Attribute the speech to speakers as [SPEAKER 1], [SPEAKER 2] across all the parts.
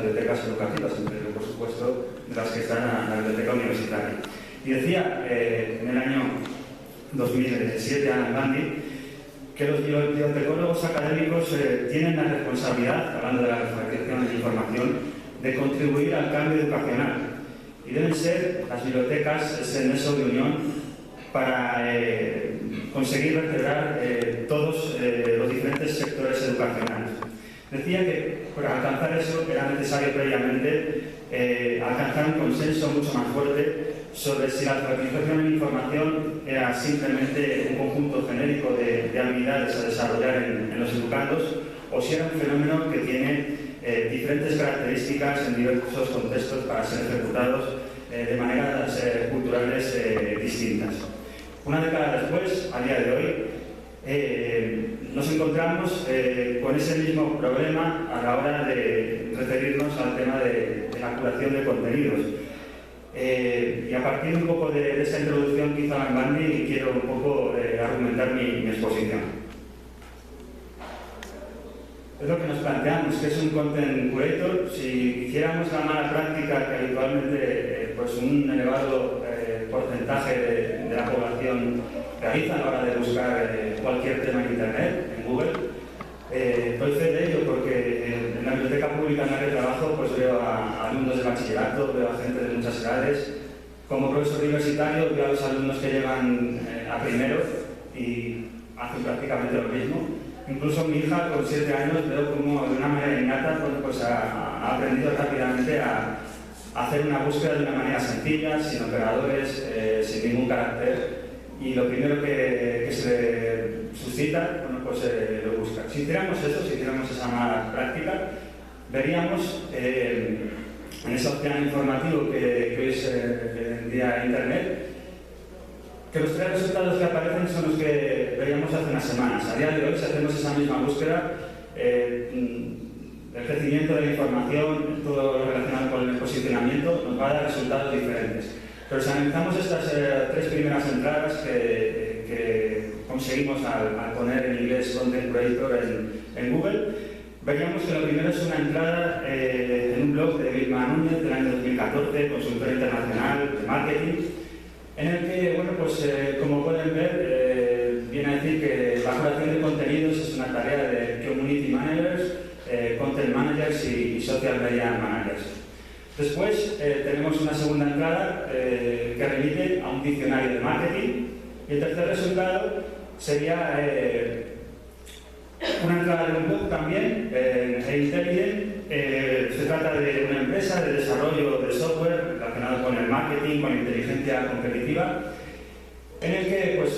[SPEAKER 1] bibliotecas educativas, entre por supuesto de las que están en la biblioteca universitaria. Y decía en el año 2017 Alan Gandhi que los bibliotecólogos académicos tienen la responsabilidad, hablando de la refacción de información, de contribuir al cambio educacional. Y deben ser las bibliotecas ese nexo de unión para conseguir vertebrar todos los diferentes sectores educacionales. Decía que para alcanzar eso era necesario previamente alcanzar un consenso mucho más fuerte sobre si la alfabetización en información era simplemente un conjunto genérico de habilidades a desarrollar en los educandos o si era un fenómeno que tiene diferentes características en diversos contextos para ser ejecutados de maneras culturales distintas. Una década después, a día de hoy, nos encontramos con ese mismo problema a la hora de referirnos al tema de la curación de contenidos. Y a partir un poco de esa introducción que hizo Alan Gandhi, quiero un poco argumentar mi exposición. Es lo que nos planteamos, que es un content curator. Si hiciéramos la mala práctica que habitualmente pues un elevado porcentaje de la población realiza a la hora de buscar cualquier tema en Internet, en Google, doy fe de ello porque en la biblioteca pública en la que trabajo pues veo a alumnos de bachillerato, veo a gente de muchas edades. Como profesor universitario veo a los alumnos que llegan a primero y hacen prácticamente lo mismo. Incluso mi hija con 7 años veo como de una manera innata pues ha aprendido rápidamente a hacer una búsqueda de una manera sencilla, sin operadores, sin ningún carácter, y lo primero que se suscita, bueno, pues lo busca. Si hiciéramos eso, si hiciéramos esa mala práctica, veríamos en ese océano informativo que hoy es en día Internet, que los 3 resultados que aparecen son los que veíamos hace unas semanas. A día de hoy, si hacemos esa misma búsqueda, el crecimiento de la información, todo lo relacionado con el posicionamiento, nos va a dar resultados diferentes. Pero si analizamos estas 3 primeras entradas que conseguimos al poner en inglés Content Creator en Google, veríamos que lo primero es una entrada en un blog de Vilma Núñez del año 2014, consultora internacional de marketing, en el que, bueno, pues como pueden ver, viene a decir que la curación de contenidos es una tarea de Community Managers, Content Managers y Social Media Managers. Después tenemos una segunda entrada que remite a un diccionario de marketing, y el tercer resultado sería una entrada de un blog también, Intelligent. Se trata de una empresa de desarrollo de software relacionado con el marketing, con la inteligencia competitiva, en el que pues,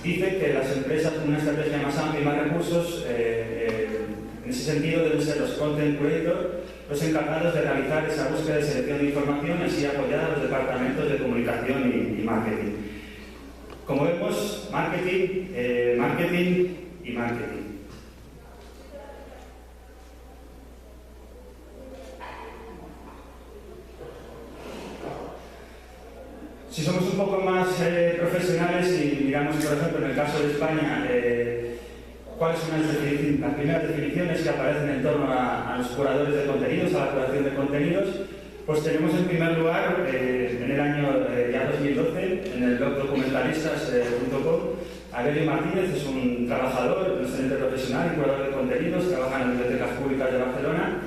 [SPEAKER 1] dice que las empresas con una estrategia más amplia y más recursos, en ese sentido deben ser los content creators los encargados de realizar esa búsqueda de selección de información y así apoyar a los departamentos de comunicación y marketing. Como vemos, marketing y marketing. Si somos un poco más profesionales y miramos, por ejemplo, en el caso de España, cuáles son las primeras definiciones que aparecen en torno a los curadores de contenidos, a la curación de contenidos, pues tenemos en primer lugar, en el año ya 2012, en el blog documentalistas.com, a Aurelio Martínez. Es un trabajador, un excelente profesional y curador de contenidos, trabaja en las bibliotecas públicas de Barcelona,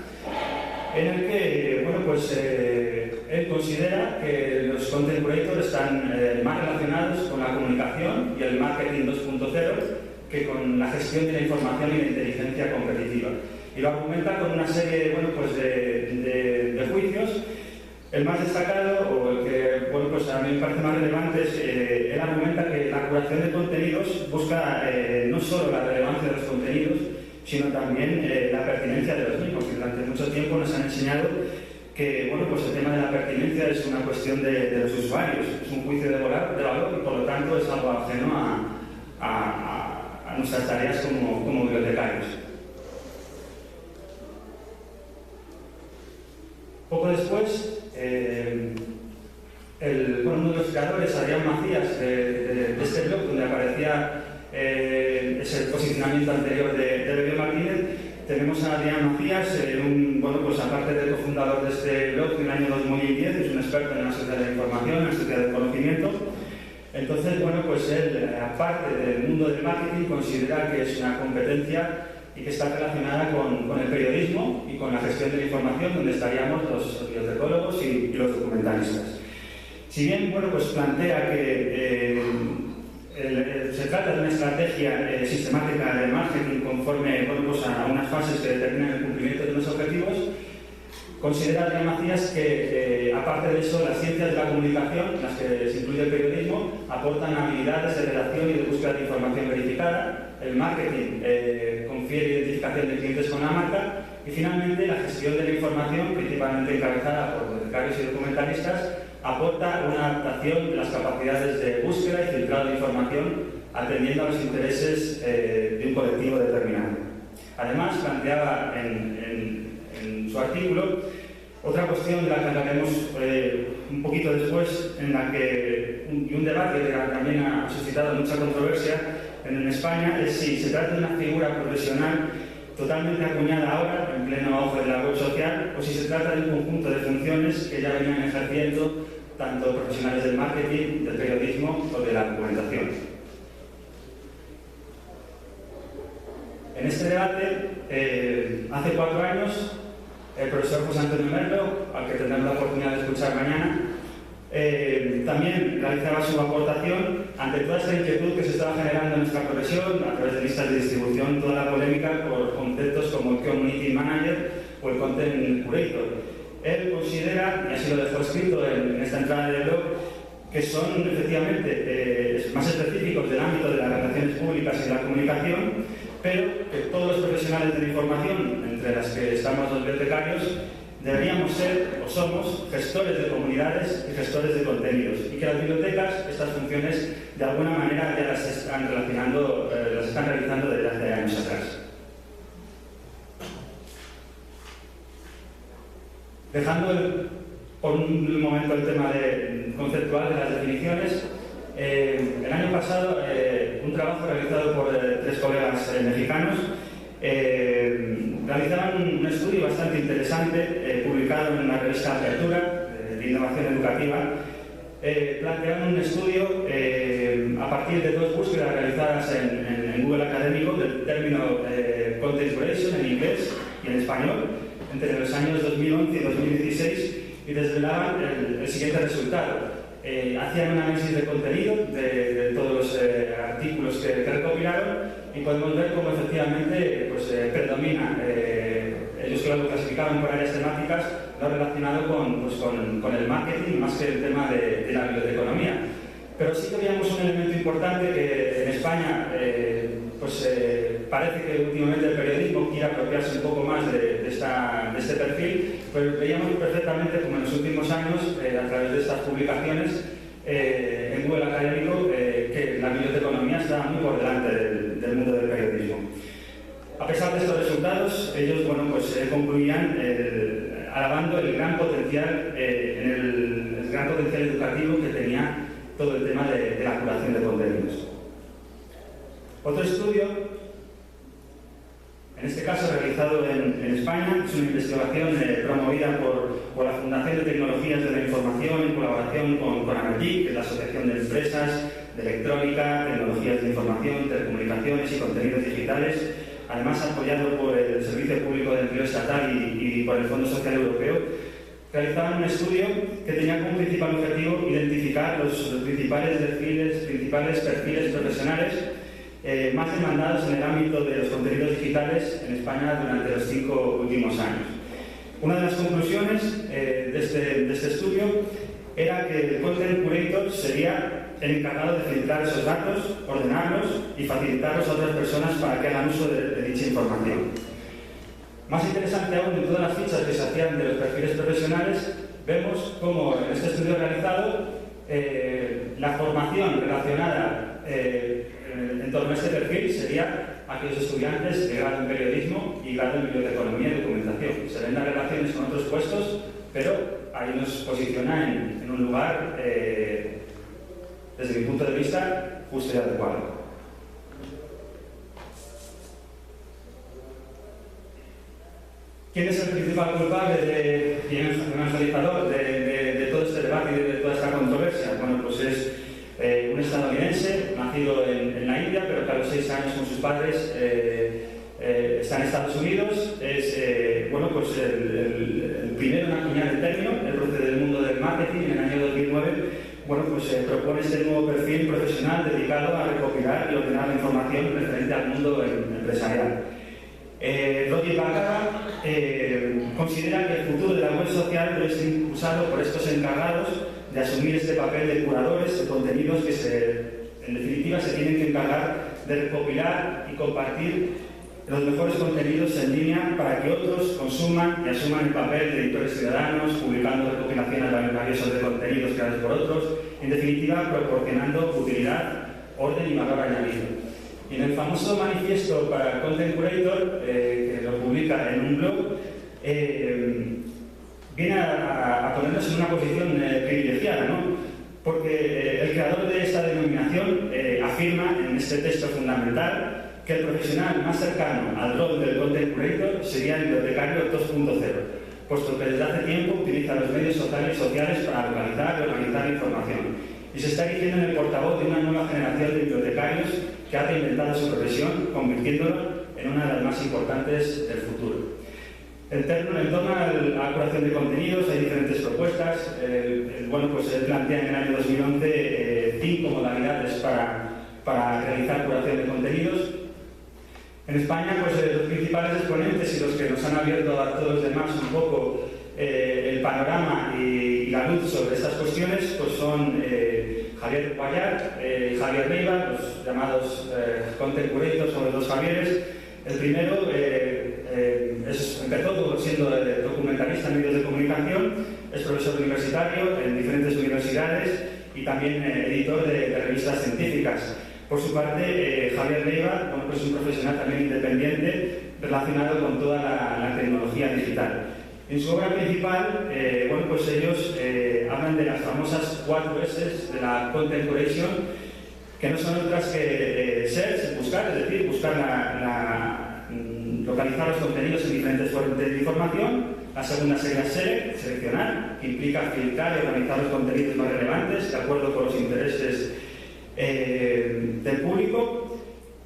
[SPEAKER 1] en el que, bueno, pues él considera que los content creators están más relacionados con la comunicación y el marketing 2.0 que con la gestión de la información y la inteligencia competitiva. Y lo argumenta con una serie, bueno, pues de juicios. El más destacado, o el que, bueno, pues a mí me parece más relevante, es él argumenta que la curación de contenidos busca no solo la relevancia de los contenidos, sino también la pertinencia de los mismos. Y durante mucho tiempo nos han enseñado que, bueno, pues el tema de la pertinencia es una cuestión de los usuarios, es un juicio de valor y por lo tanto es algo ajeno a nuestras tareas como bibliotecarios. Poco después, uno de los creadores, Adrián Macías, de este blog, donde aparecía ese posicionamiento anterior de Aurelio Martínez, tenemos a Adrián Macías, un bueno, pues aparte de cofundador de este blog en el año 2010, es un experto en la sociedad de la información, en la sociedad del conocimiento. Entonces, bueno, pues él, aparte del mundo del marketing, considera que es una competencia y que está relacionada con el periodismo y con la gestión de la información, donde estaríamos los bibliotecólogos y los documentalistas. Si bien, bueno, pues plantea que se trata de una estrategia sistemática de marketing conforme, bueno, pues a unas fases que determinan el cumplimiento de unos objetivos, considera Adrián Macías que, aparte de eso, las ciencias de la comunicación, en las que se incluye el periodismo, aportan habilidades de redacción y de búsqueda de información verificada. El marketing confiere identificación de clientes con la marca. Y finalmente, la gestión de la información, principalmente encabezada por bibliotecarios y documentalistas, aporta una adaptación de las capacidades de búsqueda y filtrado de información, atendiendo a los intereses de un colectivo determinado. Además, planteaba en su artículo otra cuestión de la que hablaremos un poquito después, en la que un debate que también ha suscitado mucha controversia en España es si se trata de una figura profesional totalmente acuñada ahora, en pleno auge de la web social, o si se trata de un conjunto de funciones que ya venían ejerciendo tanto profesionales del marketing, del periodismo o de la documentación. En este debate, hace 4 años, el profesor José Antonio Merlo, al que tendremos la oportunidad de escuchar mañana, también realizaba su aportación ante toda esta inquietud que se estaba generando en nuestra profesión, a través de listas de distribución, toda la polémica por conceptos como el Community Manager o el Content Curator. Él considera, y así lo dejó escrito en esta entrada del blog, que son efectivamente más específicos del ámbito de las relaciones públicas y de la comunicación, pero que todos los profesionales de la información, entre las que estamos los bibliotecarios, deberíamos ser o somos gestores de comunidades y gestores de contenidos, y que las bibliotecas estas funciones de alguna manera ya las están realizando desde hace años atrás. Dejando por un momento el tema conceptual de las definiciones, el año pasado un trabajo realizado por 3 colegas mexicanos realizaban un estudio bastante interesante publicado en la revista Apertura de Innovación Educativa. Plantearon un estudio a partir de 2 búsquedas realizadas en Google Académico del término Content Curation en inglés y en español entre los años 2011 y 2016 y desvelaban el siguiente resultado. Hacían un análisis de contenido de todos los artículos que recopilaron y podemos ver cómo efectivamente pues, predomina, ellos que lo clasificaban por áreas temáticas, lo relacionado con el marketing más que el tema de la biblioteconomía. Pero sí que veíamos un elemento importante que en España parece que últimamente el periodismo quiere apropiarse un poco más de este perfil, pero veíamos perfectamente como en los últimos años, a través de estas publicaciones en Google Académico, que la biblioteconomía está muy por delante del mundo del periodismo. A pesar de estos resultados, ellos concluían alabando el gran potencial, el gran potencial educativo que tenía todo el tema de la curación de contenidos. Otro estudio, en este caso realizado en España, es una investigación promovida por la Fundación de Tecnologías de la Información en colaboración con ANALDIC, que es la Asociación de Empresas de Electrónica, Tecnologías de Información, Telecomunicaciones y Contenidos Digitales, además apoyado por el Servicio Público de Empleo Estatal y por el Fondo Social Europeo. Realizaban un estudio que tenía como principal objetivo identificar los principales perfiles profesionales más demandados en el ámbito de los contenidos digitales en España durante los 5 últimos años. Una de las conclusiones de este estudio era que el Content Curator sería el encargado de filtrar esos datos, ordenarlos y facilitarlos a otras personas para que hagan uso de dicha información. Más interesante aún, en todas las fichas que se hacían de los perfiles profesionales, vemos cómo en este estudio realizado la formación relacionada en torno a este perfil sería aquellos estudiantes de grado en periodismo y grado en biblioteconomía y documentación. Se ven las relaciones con otros puestos, pero ahí nos posiciona en un lugar, desde mi punto de vista, justo y adecuado. ¿Quién es el principal culpable y evangelizador de todo este debate y de toda esta controversia? Bueno, pues es un estadounidense nacido en la India, pero que a los 6 años con sus padres está en Estados Unidos. Es bueno, pues el primero en acuñar el término. Él procede del mundo del marketing. En el año 2009 bueno, pues propone este nuevo perfil profesional dedicado a recopilar y ordenar la información referente al mundo empresarial. Roger Baccarat considera que el futuro de la web social debe ser impulsado por estos encargados de asumir este papel de curadores de contenidos que en definitiva se tienen que encargar de recopilar y compartir los mejores contenidos en línea para que otros consuman y asuman el papel de editores ciudadanos, publicando recopilaciones valiosas de contenidos creados por otros, en definitiva proporcionando utilidad, orden y valor añadido. Y en el famoso manifiesto para el Content Curator, que lo publica en un blog, viene a ponernos en una posición privilegiada, ¿no? Porque el creador de esta denominación afirma en este texto fundamental que el profesional más cercano al rol del Content Curator sería el bibliotecario 2.0, puesto que desde hace tiempo utiliza los medios sociales para localizar y organizar información. Y se está diciendo en el portavoz de una nueva generación de bibliotecarios que ha reinventado su profesión, convirtiéndolo en una de las más importantes del futuro. En torno a la curación de contenidos hay diferentes propuestas. Bueno, pues se plantea en el año 2011 5 modalidades para realizar curación de contenidos. En España, pues los principales exponentes y los que nos han abierto a todos los demás un poco el panorama y la luz sobre estas cuestiones, pues son Javier Payar y Javier Leiva, los llamados Content Curators, o los dos Javieres. El primero empezó siendo documentalista en medios de comunicación, es profesor universitario en diferentes universidades y también editor de revistas científicas. Por su parte, Javier Leiva, bueno, pues es un profesional también independiente relacionado con toda la tecnología digital. En su obra principal, bueno, pues ellos hablan de las famosas 4 S de la Content Curation, que no son otras que search, buscar, es decir, localizar los contenidos en diferentes fuentes de información. La segunda sería seleccionar, que implica filtrar y organizar los contenidos más relevantes de acuerdo con los intereses del público.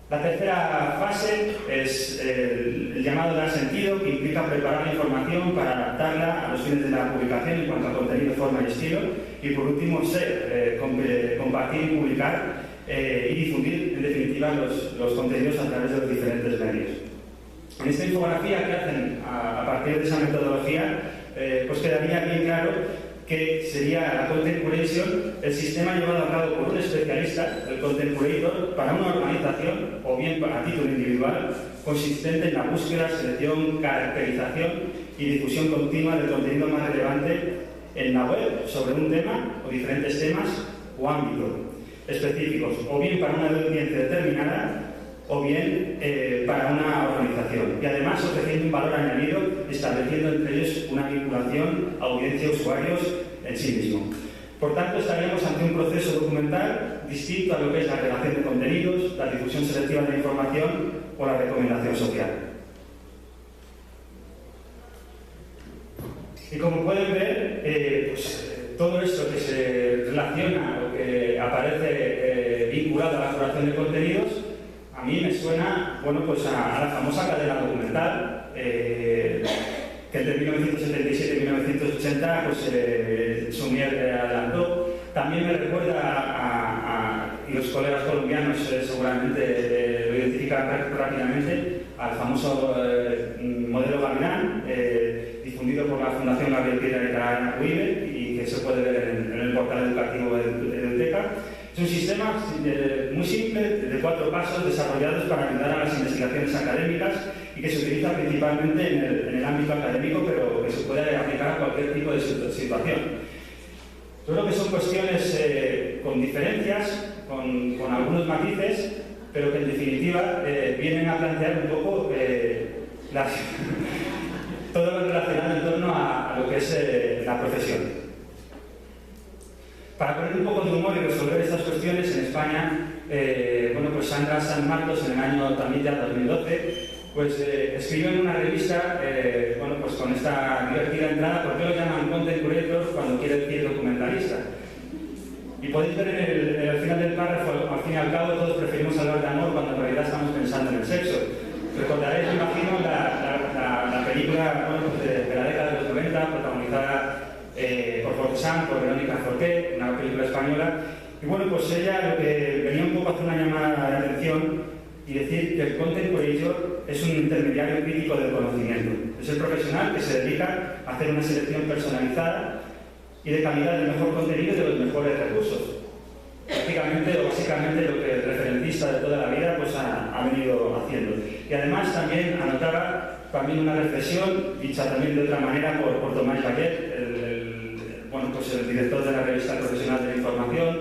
[SPEAKER 1] La tercera fase es el llamado dar sentido, que implica preparar la información para adaptarla a los fines de la publicación en cuanto a contenido, forma y estilo. Y por último, compartir y publicar y difundir, en definitiva, los contenidos a través de los diferentes medios. En esta infografía que hacen a partir de esa metodología, pues quedaría bien claro que sería la Content Curation, el sistema llevado a cabo por un especialista, el Content Curator, para una organización o bien a título individual, consistente en la búsqueda, selección, caracterización y difusión continua del contenido más relevante en la web sobre un tema o diferentes temas o ámbitos específicos, o bien para una audiencia determinada o bien para una organización, y además ofreciendo un valor añadido, estableciendo entre ellos una vinculación a audiencia-usuarios en sí mismo. Por tanto, estaríamos ante un proceso documental distinto a lo que es la relación de contenidos, la difusión selectiva de la información o la recomendación social. Y como pueden ver, todo esto que se relaciona o que aparece vinculado a la curación de contenidos, a mí me suena, bueno, pues a la famosa cadena documental, que entre 1977 y 1980 pues, Sumier adelantó. También me recuerda y los colegas colombianos seguramente lo identifican rápidamente, al famoso modelo Gavilán, difundido por la Fundación Gabriel Piedra de Carana Uribe y que se puede ver en el portal educativo de Eduteka. Es un sistema muy simple, de 4 pasos, desarrollados para ayudar a las investigaciones académicas y que se utiliza principalmente en el ámbito académico, pero que se puede aplicar a cualquier tipo de situación. Yo creo que son cuestiones con diferencias, con algunos matices, pero que en definitiva vienen a plantear un poco todo lo relacionado en torno a lo que es la profesión. Para poner un poco de humor y resolver estas cuestiones, en España, bueno, pues Sandra San Marcos, en el año también ya 2012, pues escribió en una revista, bueno, pues con esta divertida entrada: ¿por qué lo llaman content creator cuando quiere decir documentalista? Y podéis ver en el final del párrafo, al fin y al cabo, todos preferimos hablar de amor cuando en realidad estamos pensando en el sexo. Recordaréis, me imagino, la película, bueno, pues de la década de los 90, protagonizada por Fortesán, por Verónica Forqué, una película española. Y bueno, pues ella lo que venía un poco a hacer una llamada de atención y decir que el content creator es un intermediario crítico del conocimiento. Es el profesional que se dedica a hacer una selección personalizada y de calidad del mejor contenido y de los mejores recursos. Prácticamente o básicamente lo que el referentista de toda la vida pues ha venido haciendo. Y además también anotaba también una reflexión dicha también de otra manera por Tomás Baquet, bueno, pues el director de la revista Profesional de la Información,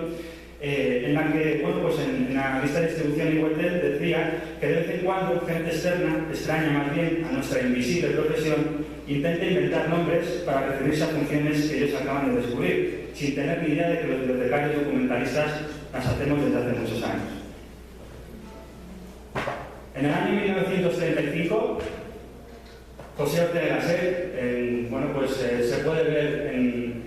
[SPEAKER 1] en la que, bueno, pues en la lista de distribución Igualtel decía que de vez en cuando gente externa, extraña más bien a nuestra invisible profesión, intenta inventar nombres para referirse a funciones que ellos acaban de descubrir, sin tener ni idea de que los bibliotecarios documentalistas las hacemos desde hace muchos años. En el año 1935, José Ortega Gasset, bueno, pues se puede ver en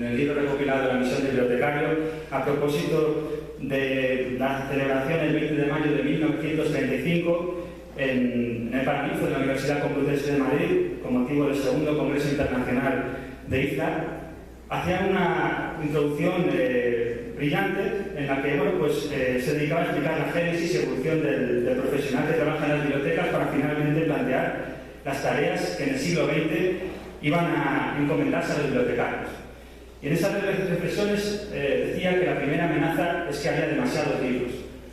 [SPEAKER 1] el libro recopilado de la misión de bibliotecario, a propósito de la celebración el 20 de mayo de 1935 en el Paraninfo de la Universidad Complutense de Madrid, con motivo del segundo Congreso Internacional de IZA, hacía una introducción brillante en la que, bueno, pues, se dedicaba a explicar la génesis y evolución del profesional que trabaja en las bibliotecas para finalmente plantear las tareas que en el siglo XX iban a encomendarse a los bibliotecarios. Y en esas reflexiones decía que la primera amenaza es que haya demasiados libros.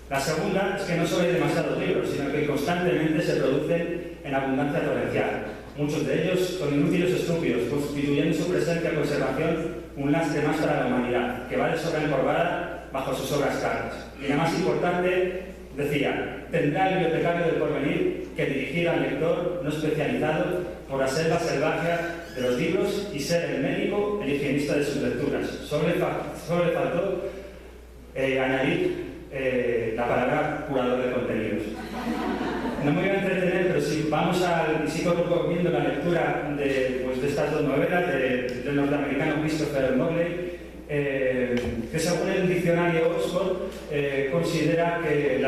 [SPEAKER 1] La segunda es que no solo hay demasiados libros, sino que constantemente se producen en abundancia torrencial. Muchos de ellos son inútiles o estúpidos, constituyendo su presencia y conservación un lastre más para la humanidad, que va de sobra encorvada bajo sus obras caras. Y la más importante, decía, tendrá el bibliotecario del porvenir que dirigir al lector no especializado por la selva salvaje de los libros y ser el médico, el higienista de sus lecturas. Solo le faltó añadir la palabra curador de contenidos. No me voy a entretener, pero si vamos al... Y sigo recomiendo la lectura de estas dos novelas del norteamericano Christopher Morley, que según el diccionario Oxford considera que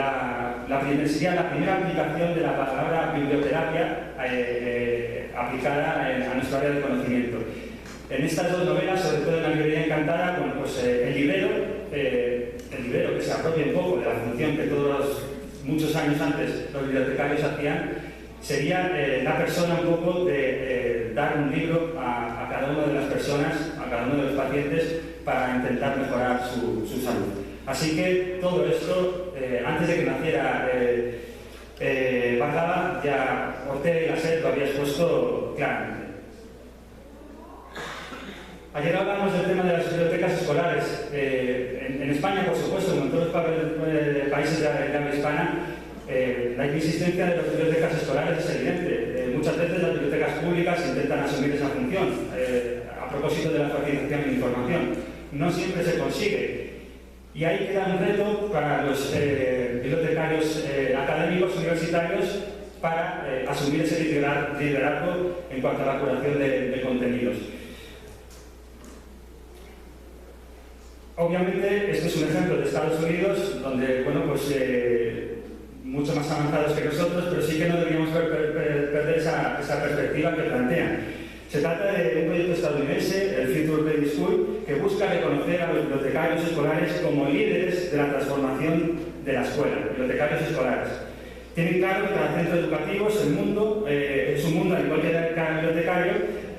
[SPEAKER 1] sería la primera aplicación de la palabra biblioterapia aplicada a nuestra área de conocimiento. En estas dos novelas, sobre todo en La librería encantada, bueno, pues, el librero que se apropia un poco de la función que muchos años antes los bibliotecarios hacían, sería la persona un poco de dar un libro a cada una de las personas, a cada uno de los pacientes, para intentar mejorar su salud. Así que todo esto, antes de que naciera Bacaba, ya Ortega y Gasset lo había expuesto claramente. Ayer hablamos del tema de las bibliotecas escolares. En España, por supuesto, como en todos los países de habla hispana, la inexistencia de las bibliotecas escolares es evidente. Muchas veces las bibliotecas públicas intentan asumir esa función, a propósito de la facilitación de información. No siempre se consigue. Y ahí queda un reto para los bibliotecarios académicos universitarios para asumir ese liderazgo en cuanto a la curación de contenidos. Obviamente, este es un ejemplo de Estados Unidos, donde, bueno, pues mucho más avanzados que nosotros, pero sí que no deberíamos perder esa perspectiva que plantean. Se trata de un proyecto estadounidense, el Future Ready School, que busca reconocer a los bibliotecarios escolares como líderes de la transformación de la escuela, bibliotecarios escolares. Tienen claro que cada centro educativo es un mundo al igual que cada bibliotecario,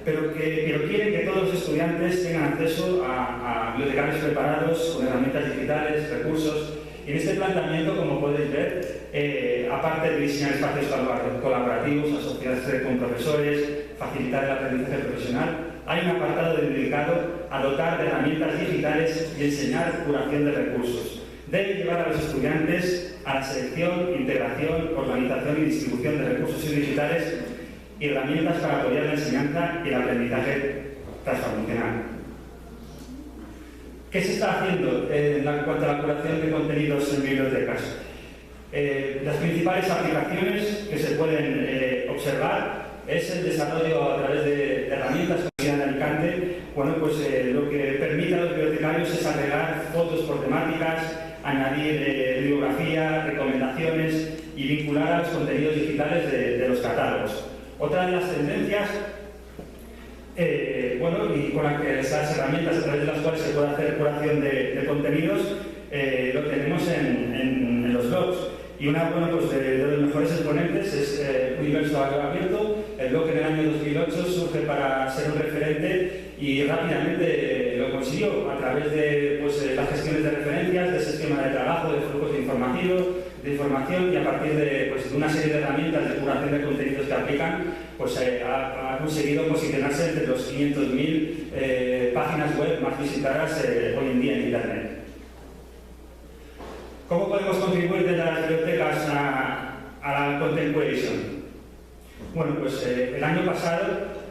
[SPEAKER 1] pero quieren que todos los estudiantes tengan acceso a bibliotecarios preparados con herramientas digitales, recursos. Y en este planteamiento, como podéis ver, aparte de diseñar espacios colaborativos, asociarse con profesores, facilitar el aprendizaje profesional, hay un apartado dedicado a dotar de herramientas digitales y enseñar curación de recursos. Debe llevar a los estudiantes a la selección, integración, organización y distribución de recursos digitales y herramientas para apoyar la enseñanza y el aprendizaje transformacional. ¿Qué se está haciendo en cuanto a la curación de contenidos en bibliotecas? Las principales aplicaciones que se pueden observar es el desarrollo a través de herramientas como la de Alicante. Bueno, pues lo que permite a los bibliotecarios es agregar fotos por temáticas, añadir bibliografía, recomendaciones y vincular a los contenidos digitales de los catálogos. Otra de las tendencias, bueno, y con esas herramientas a través de las cuales se puede hacer curación de contenidos, lo tenemos en los blogs. Y bueno, pues de los mejores exponentes es Universo Abierto. El blog en el año 2008 surge para ser un referente y rápidamente lo consiguió a través de las gestiones de referencias, de ese esquema de trabajo, de flujos de información, y a partir de una serie de herramientas de curación de contenidos que aplican, pues ha conseguido posicionarse entre los 500.000 páginas web más visitadas hoy en día en Internet. ¿Cómo podemos contribuir desde las bibliotecas a la content creation? Bueno, pues el año pasado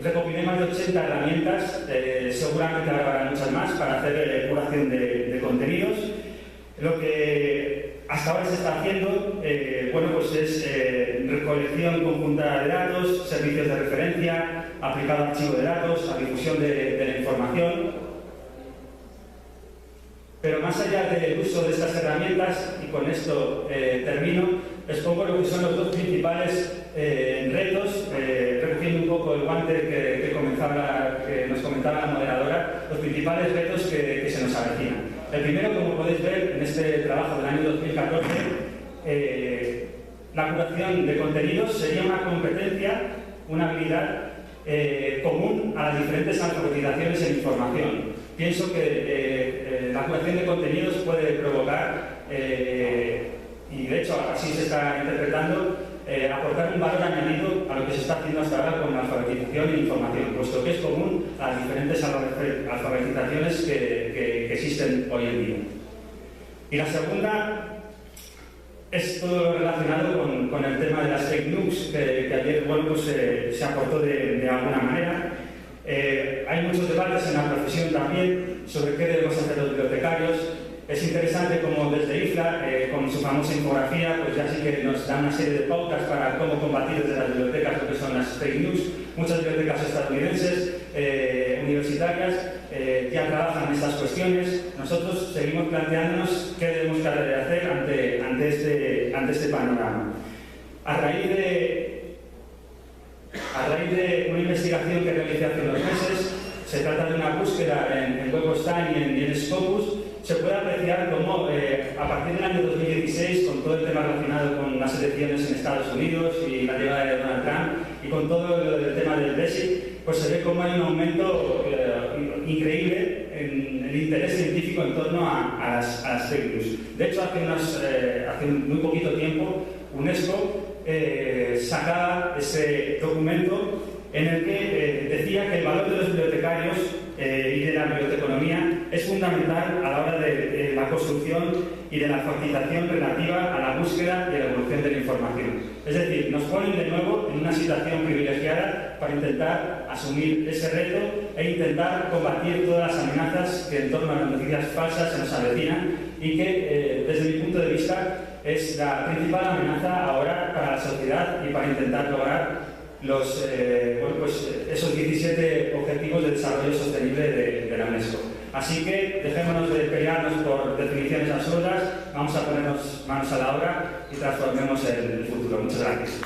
[SPEAKER 1] recopilé más de 80 herramientas, seguramente habrá muchas más, para hacer curación de contenidos. Lo que hasta ahora se está haciendo, bueno, pues es recolección conjunta de datos, servicios de referencia, aplicado a archivo de datos, a difusión de la información. Pero más allá del uso de estas herramientas, y con esto termino, les pongo lo que son los dos principales retos, recogiendo un poco el guante que nos comentaba la moderadora, los principales retos que se nos avecinan. El primero, como podéis ver en este trabajo del año 2014, la curación de contenidos sería una competencia, una habilidad común a las diferentes alfabetizaciones en información. Pienso que la curación de contenidos puede provocar, y de hecho así se está interpretando, aportar un valor añadido a lo que se está haciendo hasta ahora con la alfabetización e información, puesto que es común a las diferentes alfabetizaciones que existen hoy en día. Y la segunda es todo lo relacionado con el tema de las fake news, que ayer bueno, pues, se aportó de alguna manera. Hay muchos debates en la profesión también sobre qué debemos hacer los bibliotecarios. Es interesante como desde IFLA, con su famosa infografía, pues ya sí que nos da una serie de pautas para cómo combatir desde las bibliotecas lo que son las fake news. Muchas bibliotecas estadounidenses, universitarias, ya trabajan en estas cuestiones. Nosotros seguimos planteándonos qué debemos hacer ante este panorama. A raíz de una investigación que realicé hace unos meses, se trata de una búsqueda en WebOSTAN y en Scopus. Se puede apreciar cómo a partir del año 2016, con todo el tema relacionado con las elecciones en Estados Unidos y la llegada de Donald Trump, y con todo el tema del Brexit, pues se ve cómo hay un aumento increíble en el interés científico en torno a las fake news. De hecho, hace muy poquito tiempo, UNESCO sacaba ese documento en el que decía que el valor de los bibliotecarios y de la biblioteconomía es fundamental a la hora de la construcción y de la facilitación relativa a la búsqueda y la evolución de la información. Es decir, nos ponen de nuevo en una situación privilegiada para intentar asumir ese reto e intentar combatir todas las amenazas que en torno a las noticias falsas se nos avecinan y que, desde mi punto de vista, es la principal amenaza ahora para la sociedad y para intentar lograr esos 17 Objetivos de Desarrollo Sostenible de la UNESCO. Así que dejémonos de pelearnos por definiciones absurdas, vamos a ponernos manos a la obra y transformemos el futuro. Muchas gracias.